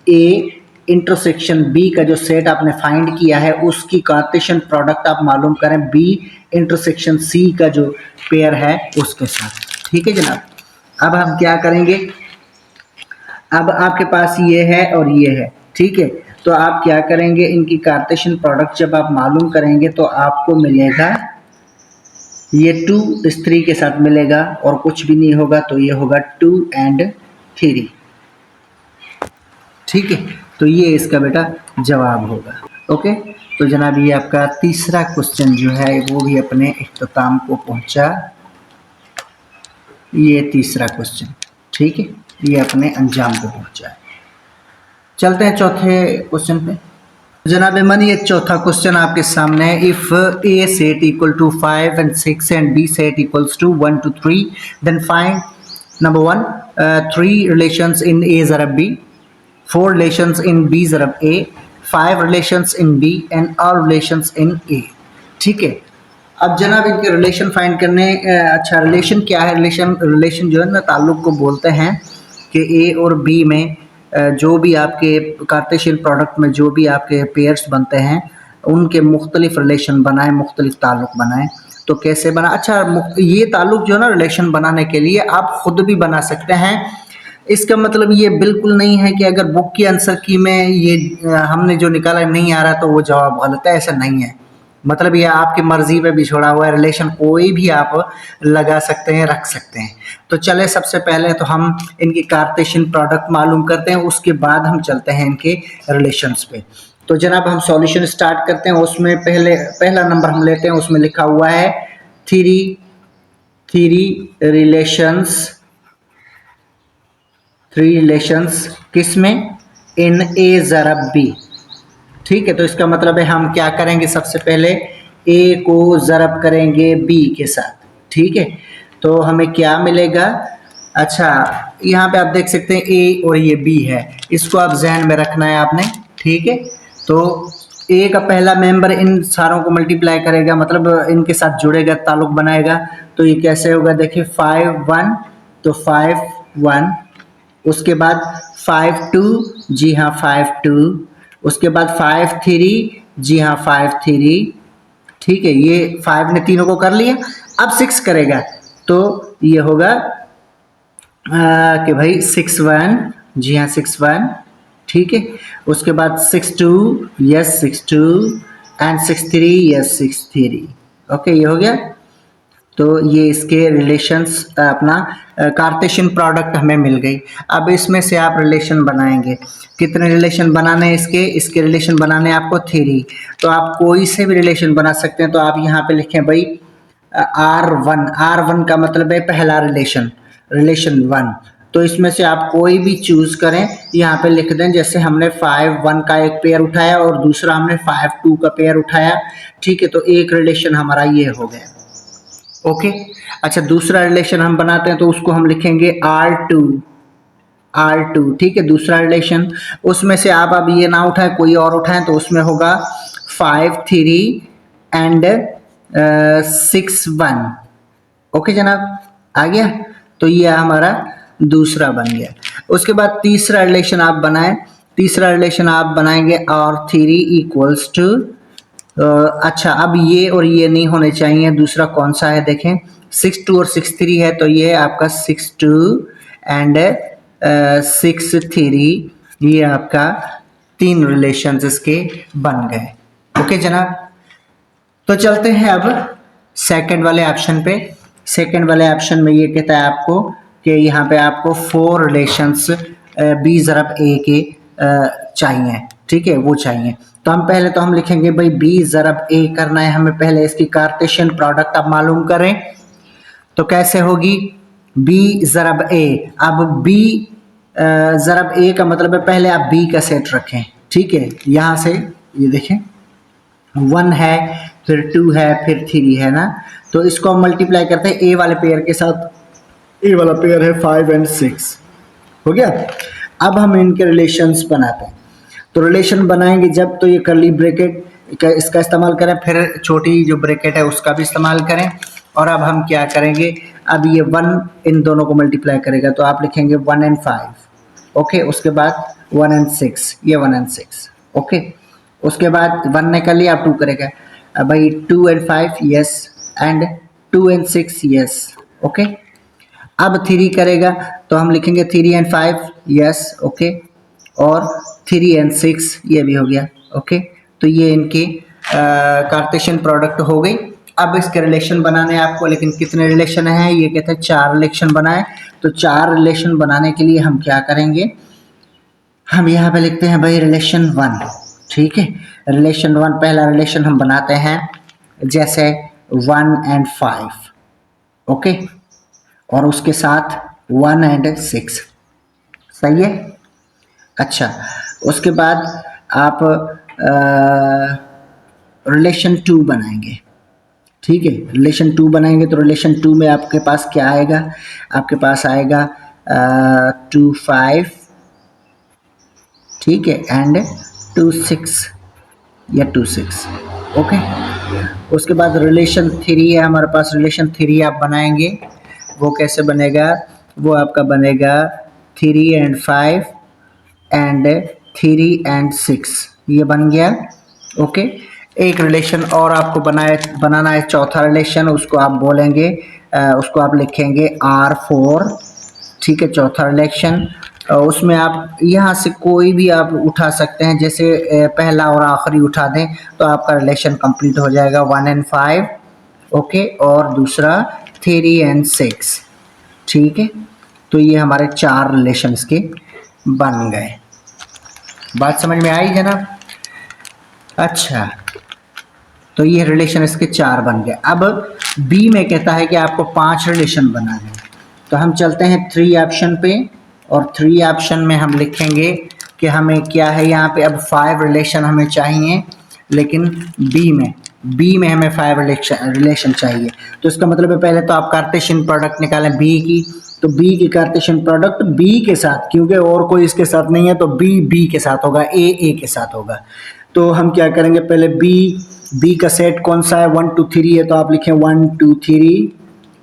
ए इंटरसेक्शन बी का जो सेट आपने फाइंड किया है उसकी कार्टेशियन प्रोडक्ट आप मालूम करें बी इंटरसेक्शन सी का जो पेयर है उसके साथ। ठीक है जनाब, अब हम क्या करेंगे, अब आपके पास ये है और ये है। ठीक है, तो आप क्या करेंगे, इनकी कार्टेशियन प्रोडक्ट जब आप मालूम करेंगे तो आपको मिलेगा ये 2 इस 3 के साथ मिलेगा और कुछ भी नहीं होगा, तो ये होगा 2 and 3। ठीक है, तो ये इसका बेटा जवाब होगा। ओके, तो जनाब ये आपका तीसरा क्वेश्चन जो है वो भी अपने इख्तिताम को पहुंचा। ये तीसरा क्वेश्चन, ठीक है, ये अपने अंजाम को पहुंचा है। चलते हैं चौथे क्वेश्चन पे। जनाब मन ये चौथा क्वेश्चन आपके सामने है। If A set equal to 5 and 6 and B set equals to 1 to 3, then find number 1 3 relations in A ज़रब बी, 4 रिलेशंस इन बी ज़रब A, 5 relations in B and all relations in A. ठीक है, अब जनाब इनके relation find करने। अच्छा, relation क्या है, रिलेशन जो है ना ताल्लुक़ को बोलते हैं कि ए और बी में जो भी आपके कार्टेशियन प्रोडक्ट में जो भी आपके पेयर्स बनते हैं उनके मुख्तलिफ रिलेशन बनाएं, मुख्तलिफ ताल्लुक़ बनाएं। तो कैसे बना, अच्छा ये ताल्लुक़ जो है ना रिलेशन बनाने के लिए आप ख़ुद भी बना सकते हैं। इसका मतलब ये बिल्कुल नहीं है कि अगर बुक की आंसर की में ये हमने जो निकाला नहीं आ रहा तो वो जवाब गलत है, ऐसा नहीं है। मतलब ये आपकी मर्जी पे भी छोड़ा हुआ है, रिलेशन कोई भी आप लगा सकते हैं, रख सकते हैं। तो चले सबसे पहले तो हम इनकी कार्टेशियन प्रोडक्ट मालूम करते हैं, उसके बाद हम चलते हैं इनके रिलेशंस पे। तो जनाब हम सॉल्यूशन स्टार्ट करते हैं। उसमें पहला नंबर हम लेते हैं, उसमें लिखा हुआ है थ्री रिलेशंस किस में, इन ए ज़रब बी। ठीक है, तो इसका मतलब है हम क्या करेंगे, सबसे पहले ए को ज़रब करेंगे बी के साथ। ठीक है, तो हमें क्या मिलेगा, अच्छा यहाँ पे आप देख सकते हैं ए और ये बी है, इसको आप जहन में रखना है आपने। ठीक है, तो ए का पहला मेंबर इन सारों को मल्टीप्लाई करेगा, मतलब इनके साथ जुड़ेगा, ताल्लुक़ बनाएगा। तो ये कैसे होगा, देखिए 5 1 तो 5 1, उसके बाद 5 2, जी हाँ 5 2, उसके बाद 5 3, जी हाँ 5 3। ठीक है, ये 5 ने तीनों को कर लिया। अब 6 करेगा तो ये होगा कि भाई 6 1, जी हाँ 6 1। ठीक है, उसके बाद 6 2, यस 6 2 एंड 6 3, यस 6 3। ओके, ये हो गया। तो ये इसके रिलेशंस अपना कार्टेशियन प्रोडक्ट हमें मिल गई। अब इसमें से आप रिलेशन बनाएंगे, कितने रिलेशन बनाने हैं इसके रिलेशन बनाने हैं आपको 3। तो आप कोई से भी रिलेशन बना सकते हैं। तो आप यहाँ पे लिखें भाई R1 का मतलब है पहला रिलेशन 1। तो इसमें से आप कोई भी चूज़ करें, यहाँ पे लिख दें। जैसे हमने 5 1 का एक पेयर उठाया और दूसरा हमने 5 2 का पेयर उठाया। ठीक है, तो एक रिलेशन हमारा ये हो गया। ओके, अच्छा दूसरा रिलेशन हम बनाते हैं तो उसको हम लिखेंगे R2। ठीक है, दूसरा रिलेशन, उसमें से आप अब ये ना उठाएं, कोई और उठाएं, तो उसमें होगा 5 3 एंड 6 1। ओके जनाब, आ गया। तो ये हमारा दूसरा बन गया। उसके बाद तीसरा रिलेशन आप बनाएं, तीसरा रिलेशन आप बनाएंगे R3 इक्वल्स टू, अच्छा अब ये और ये नहीं होने चाहिए। दूसरा कौन सा है देखें, 6 2 और 6 3 है, तो ये आपका 6 2 एंड 6 3, ये आपका 3 रिलेशंस इसके बन गए। ओके जनाब, तो चलते हैं अब सेकंड वाले ऑप्शन पे। सेकंड वाले ऑप्शन में ये कहता है आपको कि यहाँ पे आपको 4 रिलेशंस बी ज़रब ए के चाहिए, ठीक है, वो चाहिए। तो हम लिखेंगे भाई बी ज़रब ए करना है हमें, पहले इसकी कार्टेशियन प्रोडक्ट आप मालूम करें। तो कैसे होगी, बी ज़रब ए। अब बी ज़रब ए का मतलब है पहले आप बी का सेट रखें, ठीक है। यहाँ से ये देखें 1 है, फिर 2 है, फिर 3 है ना। तो इसको हम मल्टीप्लाई करते हैं ए वाले पेयर के साथ। ए वाला पेयर है 5 और 6, हो गया। अब हम इनके रिलेशंस बनाते हैं। तो रिलेशन बनाएंगे जब, तो ये करली ब्रैकेट इसका इस्तेमाल करें, फिर छोटी जो ब्रैकेट है उसका भी इस्तेमाल करें। और अब हम क्या करेंगे, अब ये 1 इन दोनों को मल्टीप्लाई करेगा, तो आप लिखेंगे 1 और 5, ओके। उसके बाद 1 और 6, ये 1 और 6, ओके। उसके बाद 1 ने कर लिया, आप 2 करेगा, भाई 2 और 5 यस, एंड 2 और 6 यस, ओके। अब 3 करेगा, तो हम लिखेंगे 3 और 5 यस, ओके, और 3 और 6 ये भी हो गया, ओके। तो ये इनकी कार्टेशियन प्रोडक्ट हो गई। अब इसके रिलेशन बनाने हैं आपको, लेकिन कितने रिलेशन हैं, ये कहते हैं 4 रिलेशन बनाए। तो 4 रिलेशन बनाने के लिए हम क्या करेंगे, हम यहाँ पे लिखते हैं भाई रिलेशन 1, ठीक है। रिलेशन 1, पहला रिलेशन हम बनाते हैं जैसे 1 और 5, ओके, और उसके साथ 1 और 6, सही है। अच्छा, उसके बाद आप रिलेशन 2 बनाएंगे, ठीक है। रिलेशन 2 बनाएंगे, तो रिलेशन 2 में आपके पास क्या आएगा, आपके पास आएगा 2 5, ठीक है, एंड 2 6 या 2 6, ओके। उसके बाद रिलेशन 3 है हमारे पास, रिलेशन 3 आप बनाएंगे, वो कैसे बनेगा, वो आपका बनेगा 3 और 5 एंड 3 और 6, ये बन गया, ओके। एक रिलेशन और आपको बनाना है, चौथा रिलेशन, उसको आप बोलेंगे, उसको आप लिखेंगे R4, ठीक है, चौथा रिलेशन। उसमें आप यहाँ से कोई भी आप उठा सकते हैं, जैसे पहला और आखिरी उठा दें तो आपका रिलेशन कंप्लीट हो जाएगा, 1 और 5, ओके, और दूसरा 3 और 6, ठीक है। तो ये हमारे 4 रिलेशन इसके बन गए। बात समझ में आई जनाब? अच्छा, तो ये रिलेशन इसके 4 बन गए। अब बी में कहता है कि आपको 5 रिलेशन बनाने हैं। तो हम चलते हैं 3 ऑप्शन पे, और 3 ऑप्शन में हम लिखेंगे कि हमें क्या है, यहाँ पे अब 5 रिलेशन हमें चाहिए, लेकिन बी में हमें 5 रिलेशन चाहिए। तो इसका मतलब है पहले तो आप कार्टेशियन प्रोडक्ट निकालें बी की, तो बी की कार्टेशियन प्रोडक्ट बी के साथ, क्योंकि और कोई इसके साथ नहीं है, तो बी के साथ होगा, ए के साथ होगा। तो हम क्या करेंगे, पहले बी का सेट कौन सा है, 1 2 3 है, तो आप लिखें 1 2 3,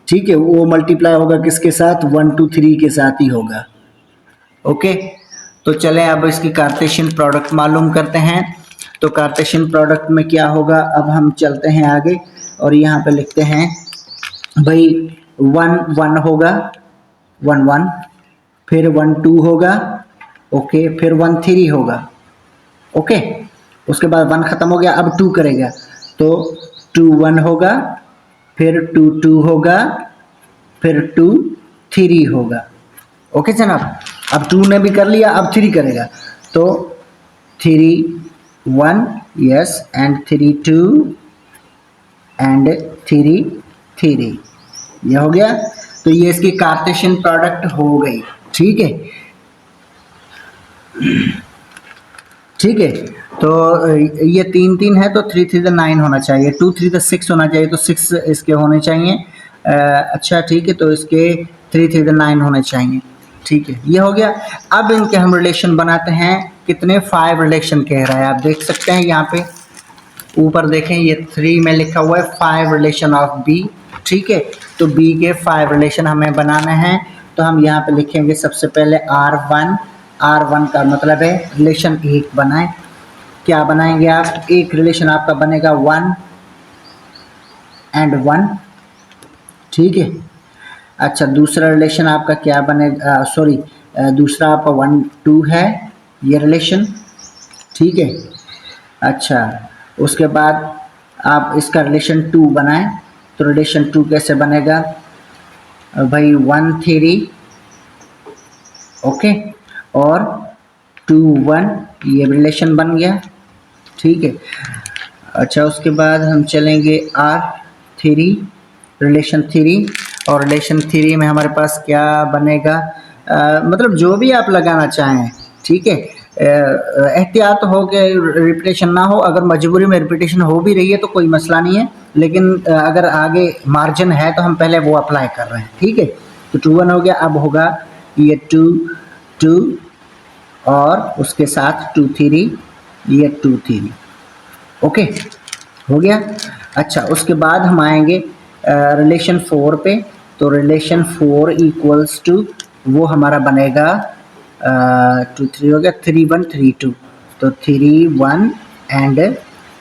ठीक है। वो मल्टीप्लाई होगा किसके साथ, 1 2 3 के साथ ही होगा, ओके। तो चलें अब इसकी कार्टेशियन प्रोडक्ट मालूम करते हैं। तो कार्टेशियन प्रोडक्ट में क्या होगा, अब हम चलते हैं आगे, और यहाँ पे लिखते हैं भाई 1 1 होगा, 1 1, फिर 1 2 होगा, ओके, फिर 1 3 होगा, ओके। उसके बाद 1 ख़त्म हो गया, अब 2 करेगा, तो 2 1 होगा, फिर 2 2 होगा, फिर 2 3 होगा, ओके जनाब। अब 2 ने भी कर लिया, अब 3 करेगा, तो 3 1 यस, एंड 3 2 एंड 3 3, ये हो गया। तो ये इसकी कार्टेशियन प्रोडक्ट हो गई, ठीक है, ठीक है। तो ये 3 3 है, तो 3 3 9 होना चाहिए, 2 3 6 होना चाहिए, तो 6 इसके होने चाहिए। अच्छा ठीक है, तो इसके 3 3 9 होने चाहिए, ठीक है, ये हो गया। अब इनके हम रिलेशन बनाते हैं, कितने 5 रिलेशन कह रहा है, आप देख सकते हैं यहाँ पे ऊपर देखें, ये 3 में लिखा हुआ है 5 रिलेशन ऑफ बी, ठीक है। तो बी के 5 रिलेशन हमें बनाना है। तो हम यहाँ पे लिखेंगे सबसे पहले R1 का मतलब है रिलेशन 1 बनाएं। क्या बनाएंगे आप, एक रिलेशन आपका बनेगा 1 और 1, ठीक है। अच्छा, दूसरा रिलेशन आपका क्या बनेगा, दूसरा आपका 1 2 है ये रिलेशन, ठीक है। अच्छा, उसके बाद आप इसका रिलेशन 2 बनाएं, तो रिलेशन 2 कैसे बनेगा भाई, 1 3 ओके और 2 1, ये रिलेशन बन गया। ठीक है। अच्छा, उसके बाद हम चलेंगे R3 रिलेशन 3, और रिलेशन 3 में हमारे पास क्या बनेगा, मतलब जो भी आप लगाना चाहें। ठीक है। एहतियात हो कि रिपीटेशन ना हो, अगर मजबूरी में रिपीटेशन हो भी रही है तो कोई मसला नहीं है, लेकिन अगर आगे मार्जिन है तो हम पहले वो अप्लाई कर रहे हैं। ठीक है। तो 2 1 हो गया, अब होगा ये 2 2 और उसके साथ 2 3, ये 2 3 ओके हो गया। अच्छा, उसके बाद हम आएंगे रिलेशन 4 पे, तो रिलेशन 4 इक्वल्स टू वो हमारा बनेगा 2 3 हो गया, 3 1 3 2, तो 3 1 एंड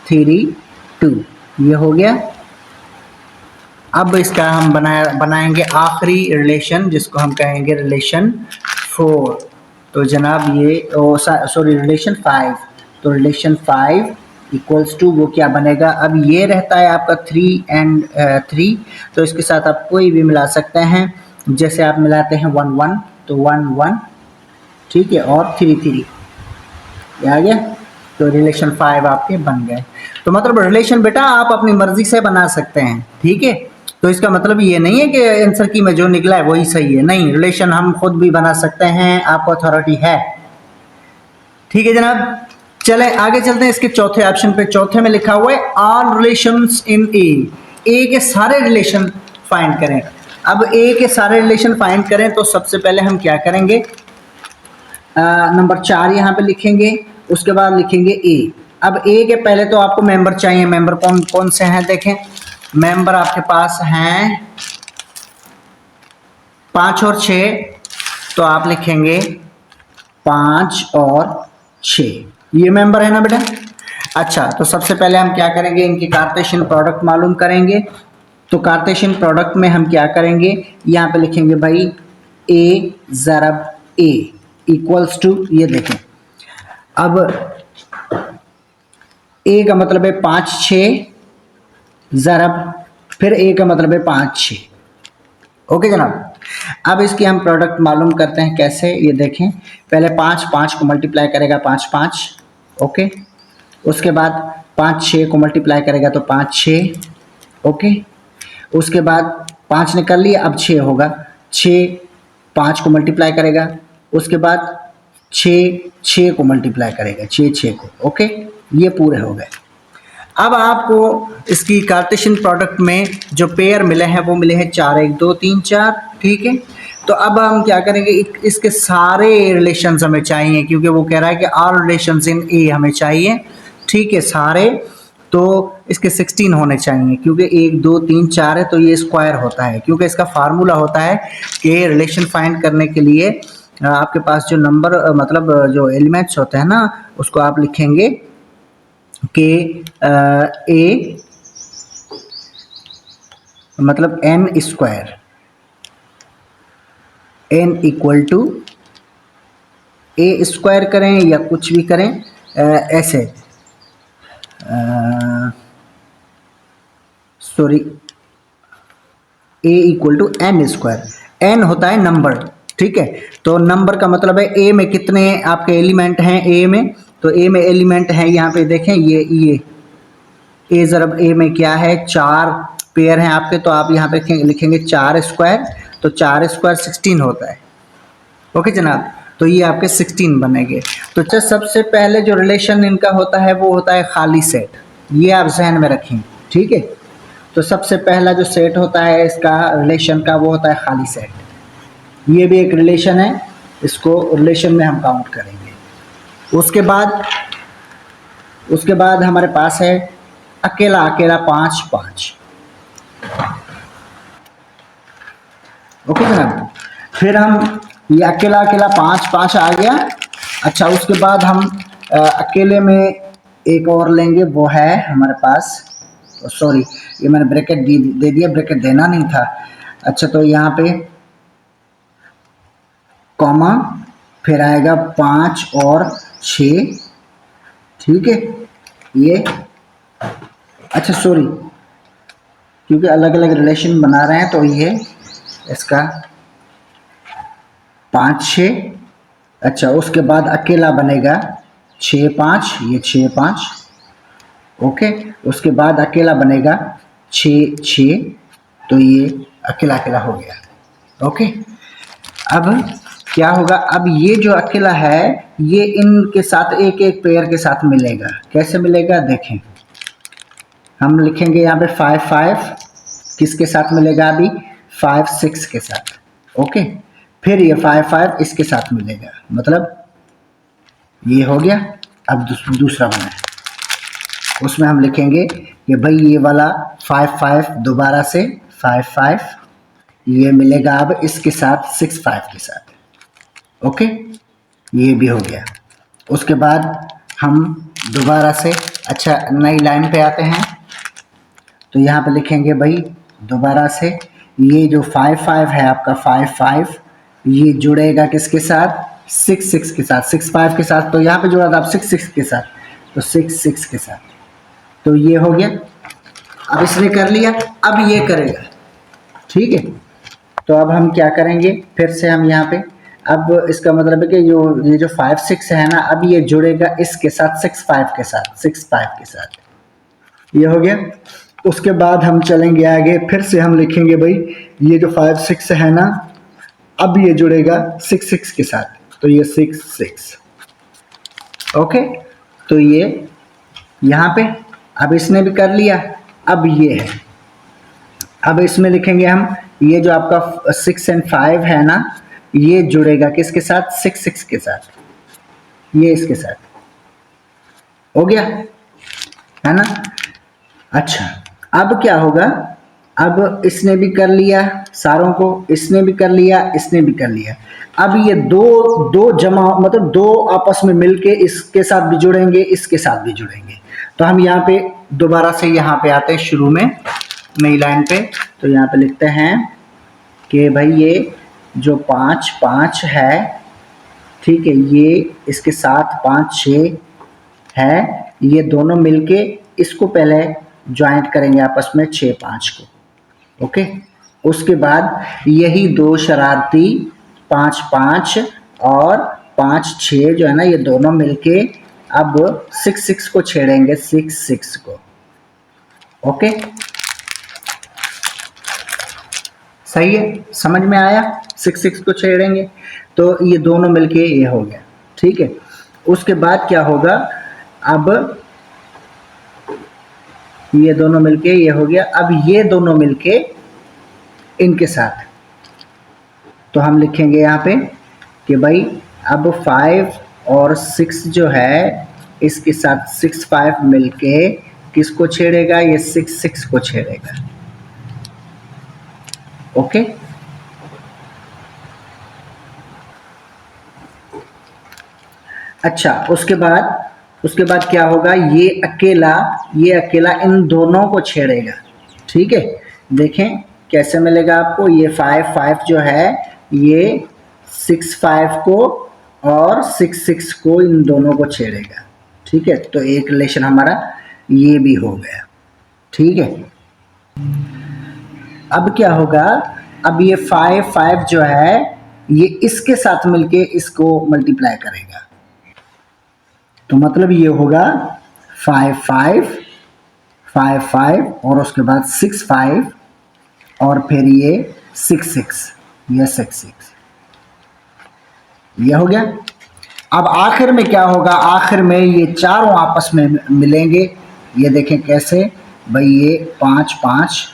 3 2 ये हो गया। अब इसका हम बनाएंगे आखिरी रिलेशन, जिसको हम कहेंगे रिलेशन 4। तो जनाब ये सॉरी रिलेशन 5, तो रिलेशन 5 इक्वल्स टू वो क्या बनेगा, अब ये रहता है आपका 3 एंड 3, तो इसके साथ आप कोई भी मिला सकते हैं, जैसे आप मिलाते हैं 1 1, तो 1 1 ठीक है, और 3 3 ये आ गया, तो रिलेशन 5 आपके बन गए। तो मतलब रिलेशन बेटा आप अपनी मर्जी से बना सकते हैं। ठीक है। तो इसका मतलब ये नहीं है कि आंसर की में जो निकला है वही सही है, नहीं, रिलेशन हम खुद भी बना सकते हैं, आपको अथॉरिटी है। ठीक है जनाब, चले आगे चलते हैं इसके चौथे ऑप्शन पे। चौथे में लिखा हुआ है ऑल रिलेशंस इन ए के सारे रिलेशन फाइंड करें। अब ए के सारे रिलेशन फाइंड करें तो सबसे पहले हम क्या करेंगे, नंबर 4 यहाँ पे लिखेंगे, उसके बाद लिखेंगे ए। अब ए के पहले तो आपको मेंबर चाहिए, मेंबर कौन कौन से हैं देखें, मेंबर आपके पास हैं 5 और 6, तो आप लिखेंगे 5 और 6, ये मेंबर है ना बेटा। अच्छा, तो सबसे पहले हम क्या करेंगे, इनकी कार्टेशियन प्रोडक्ट मालूम करेंगे। तो कार्टेशियन प्रोडक्ट में हम क्या करेंगे, यहाँ पे लिखेंगे भाई ए ज़रब ए इक्वल्स टू, ये देखें, अब ए का मतलब है 5 6 ज़रब, फिर ए का मतलब है 5 6 ओके जनाब। अब इसकी हम प्रोडक्ट मालूम करते हैं कैसे, ये देखें, पहले 5 5 को मल्टीप्लाई करेगा 5 5 ओके, उसके बाद 5 6 को मल्टीप्लाई करेगा तो 5 6 ओके, उसके बाद 5 ने कर लिया, अब 6 होगा, 6 5 को मल्टीप्लाई करेगा, उसके बाद 6 6 को मल्टीप्लाई करेगा 6 6 को ओके, ये पूरे हो गए। अब आपको इसकी कार्टेशियन प्रोडक्ट में जो पेयर मिले हैं वो मिले हैं 4 1 2 3 4। ठीक है। तो अब हम क्या करेंगे, इसके सारे रिलेशंस हमें चाहिए, क्योंकि वो कह रहा है कि ऑल रिलेशंस इन ए हमें चाहिए। ठीक है, सारे, तो इसके 16 होने चाहिए, क्योंकि 1 2 3 4 है तो ये स्क्वायर होता है, क्योंकि इसका फार्मूला होता है कि रिलेशन फाइंड करने के लिए आपके पास जो नंबर मतलब जो एलिमेंट्स होते हैं ना, उसको आप लिखेंगे कि ए मतलब n square, n equal to a square करें या कुछ भी करें, ऐसे sorry, a equal to n square, n होता है नंबर। ठीक है, तो नंबर का मतलब है ए में कितने आपके एलिमेंट हैं, ए में, तो ए में एलिमेंट हैं यहाँ पे देखें, ये ए ज़रब ए में क्या है, 4 पेयर हैं आपके, तो आप यहाँ पे लिखेंगे 4 स्क्वायर, तो 4 स्क्वायर 16 होता है ओके जनाब, तो ये आपके 16 बनेंगे। तो सबसे पहले जो रिलेशन इनका होता है वो होता है खाली सेट, ये आप जहन में रखें। ठीक है, तो सबसे पहला जो सेट होता है इसका रिलेशन का वो होता है खाली सेट, ये भी एक रिलेशन है, इसको रिलेशन में हम काउंट करेंगे। उसके बाद हमारे पास है अकेला अकेला 5 5 ओके जनाब, फिर हम ये अकेला अकेला 5 5 आ गया। अच्छा, उसके बाद हम अकेले में एक और लेंगे, वो है हमारे पास, सॉरी ये मैंने ब्रैकेट दे दिया, ब्रैकेट देना नहीं था। अच्छा, तो यहाँ पे कॉमा, फिर आएगा 5 और 6 ठीक है, ये अच्छा सॉरी, क्योंकि अलग अलग रिलेशन बना रहे हैं तो ये इसका 5 6, अच्छा उसके बाद अकेला बनेगा 6 5, ये 6 5, ओके। उसके बाद अकेला बनेगा 6 6, तो ये अकेला अकेला हो गया, ओके। अब क्या होगा, अब ये जो अकेला है ये इनके साथ एक एक पेयर के साथ मिलेगा। कैसे मिलेगा देखें, हम लिखेंगे यहाँ पे 5 5 किसके साथ मिलेगा, अभी 5 6 के साथ, ओके। फिर ये 5 5 इसके साथ मिलेगा, मतलब ये हो गया। अब दूसरा बना है, उसमें हम लिखेंगे कि भाई ये वाला 5 5 दोबारा से 5 5 ये मिलेगा अब इसके साथ 6 5 के साथ, ओके। ये भी हो गया। उसके बाद हम दोबारा से अच्छा नई लाइन पे आते हैं, तो यहाँ पे लिखेंगे भाई दोबारा से ये जो 5 5 है आपका 5 5 ये जुड़ेगा किसके साथ, 6 6 के साथ, 6 5 के साथ, तो यहाँ पे जुड़ा था आप 6 6 के साथ, तो 6 6 के साथ, तो ये हो गया। अब इसने कर लिया, अब ये करेगा, ठीक है। तो अब हम क्या करेंगे, फिर से हम यहाँ पे, अब इसका मतलब है कि ये जो 5 6 है ना, अब ये जुड़ेगा इसके साथ 6 5 के साथ, 6 5 के साथ, ये हो गया। उसके बाद हम चलेंगे आगे, फिर से हम लिखेंगे भाई ये जो 5 6 है ना, अब ये जुड़ेगा 6 6 के साथ, तो ये 6 6, ओके। तो ये यहाँ पे अब इसने भी कर लिया, अब ये है, अब इसमें लिखेंगे हम ये जो आपका 6 और 5 है ना, ये जुड़ेगा किसके साथ, 6 6 के साथ, ये इसके साथ, हो गया है ना। अच्छा अब क्या होगा, अब इसने भी कर लिया सारों को, इसने भी कर लिया, इसने भी कर लिया। अब ये दो जमा मतलब दो आपस में मिलके इसके साथ भी जुड़ेंगे, इसके साथ भी जुड़ेंगे। तो हम यहाँ पे दोबारा से यहाँ पे आते हैं शुरू में नई लाइन पे, तो यहाँ पे लिखते हैं कि भाई ये जो 5 5 है, ठीक है, ये इसके साथ 5 6 है, ये दोनों मिलके इसको पहले ज्वाइंट करेंगे आपस में 6 5 को, ओके। उसके बाद यही दो शरारती 5 5 और 5 6 जो है ना, ये दोनों मिलके अब 6 6 को छेड़ेंगे, 6 6 को, ओके। सही है, समझ में आया, 6 6 को छेड़ेंगे तो ये दोनों मिलके ये हो गया, ठीक है। उसके बाद क्या होगा, अब ये दोनों मिलके ये हो गया, अब ये दोनों मिलके इनके साथ, तो हम लिखेंगे यहाँ पे कि भाई अब 5 और 6 जो है इसके साथ 6 5 मिलके किसको छेड़ेगा, ये 6 6 को छेड़ेगा, ओके। अच्छा उसके बाद क्या होगा, ये अकेला इन दोनों को छेड़ेगा, ठीक है। देखें कैसे मिलेगा आपको, ये 5 5 जो है ये 6 5 को और 6 6 को इन दोनों को छेड़ेगा, ठीक है। तो एक रिलेशन हमारा ये भी हो गया, ठीक है। अब क्या होगा, अब ये 5 5 जो है ये इसके साथ मिलके इसको मल्टीप्लाई करेगा, तो मतलब ये होगा 5 5 5 5 और उसके बाद 6 5 और फिर ये 6 6, ये 6 6, ये हो गया। अब आखिर में क्या होगा, आखिर में ये चारों आपस में मिलेंगे, ये देखें कैसे भाई, ये 5 5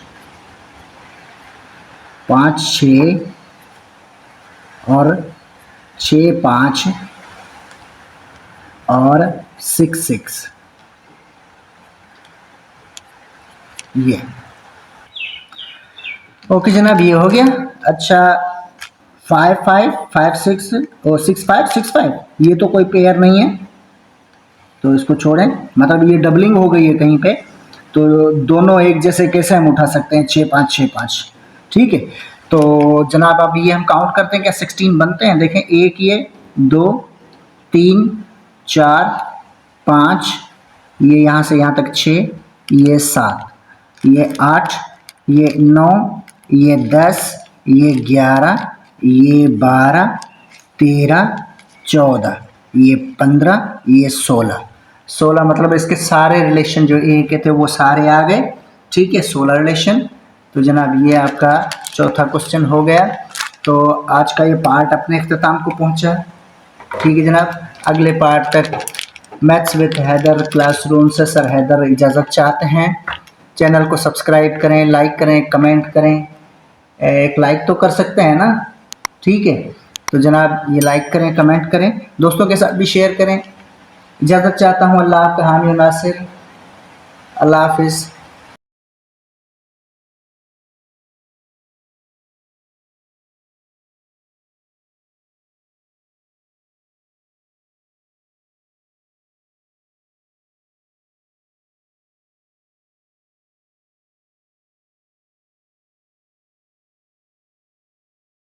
5 6 और 6 5 और 6 6, ये ओके जनाब, ये हो गया। अच्छा 5 5 5 6 और 6 5 6 5, ये तो कोई पेयर नहीं है, तो इसको छोड़ें, मतलब ये डबलिंग हो गई है कहीं पे, तो दोनों एक जैसे कैसे हम उठा सकते हैं, 6 5 6 5, ठीक है। तो जनाब अब ये हम काउंट करते हैं, क्या 16 बनते हैं, देखें 1 ये 2 3 4 5, ये यहाँ से यहाँ तक 6, ये 7, ये 8, ये 9, ये 10, ये 11, ये 12, 13, 14, ये 15, ये 16 मतलब इसके सारे रिलेशन जो ए के थे वो सारे आ गए। ठीक है, 16 रिलेशन। तो जनाब ये आपका चौथा क्वेश्चन हो गया। तो आज का ये पार्ट अपने इख्तिताम को पहुंचा। ठीक है जनाब, अगले पार्ट तक मैथ्स विद हैदर क्लासरूम से सर हैदर इजाज़त चाहते हैं। चैनल को सब्सक्राइब करें, लाइक करें, कमेंट करें। एक लाइक तो कर सकते हैं ना? ठीक है, तो जनाब ये लाइक करें, कमेंट करें, दोस्तों के साथ भी शेयर करें। इजाज़त चाहता हूँ। अल्लाह आपका हामी नासिर। अल्लाह हाफिज़।